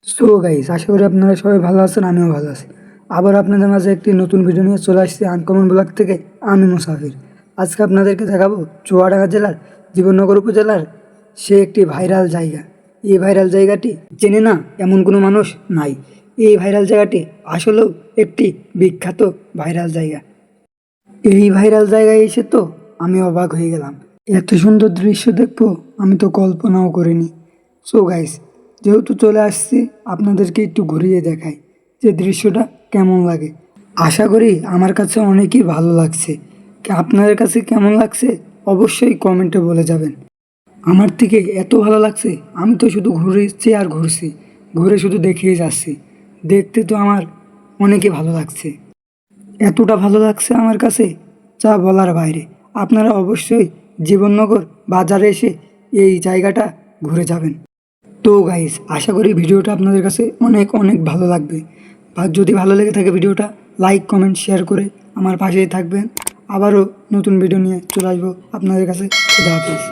So guys, আশা করি আপনারা সবাই ভালো আছেন, আমিও ভালো আছি। আবার আপনাদের মাঝে একটি নতুন ভিডিও নিয়ে চলে আসছি আনকমন ব্লগ থেকে। আমি মুসাফির। আজকে আপনাদেরকে দেখাবো চুয়াডাঙ্গা জেলার জীবননগর উপজেলার সে একটি ভাইরাল জায়গা। এই ভাইরাল জায়গাটি চেনে না এমন কোনো মানুষ নাই। এই ভাইরাল জায়গাটি আসলেও একটি বিখ্যাত ভাইরাল জায়গা। এই ভাইরাল জায়গায় এসে তো আমি অবাক হয়ে গেলাম। এত সুন্দর দৃশ্য দেখবো আমি তো কল্পনাও করিনি। সো গাইস, যেহেতু চলে আসছি, আপনাদেরকে একটু ঘুরিয়ে দেখাই যে দৃশ্যটা কেমন লাগে। আশা করি আমার কাছে অনেকই ভালো লাগছে। আপনাদের কাছে কেমন লাগছে অবশ্যই কমেন্টে বলে যাবেন। আমার থেকে এত ভালো লাগছে, আমি তো শুধু ঘুরছি আর ঘুরছি, ঘুরে শুধু দেখেই যাচ্ছি। দেখতে তো আমার অনেকই ভালো লাগছে। এতটা ভালো লাগছে আমার কাছে যা বলার বাইরে। আপনারা অবশ্যই জীবননগর বাজারে এসে এই জায়গাটা ঘুরে যাবেন। তো গাইস, আশা করি ভিডিওটা আপনাদের কাছে অনেক অনেক ভালো লাগবে। বা যদি ভালো লেগে থাকে ভিডিওটা লাইক কমেন্ট শেয়ার করে আমার পাশেই থাকবেন। আবারও নতুন ভিডিও নিয়ে চলে আসবো আপনাদের কাছে। খুদা হাফেজ।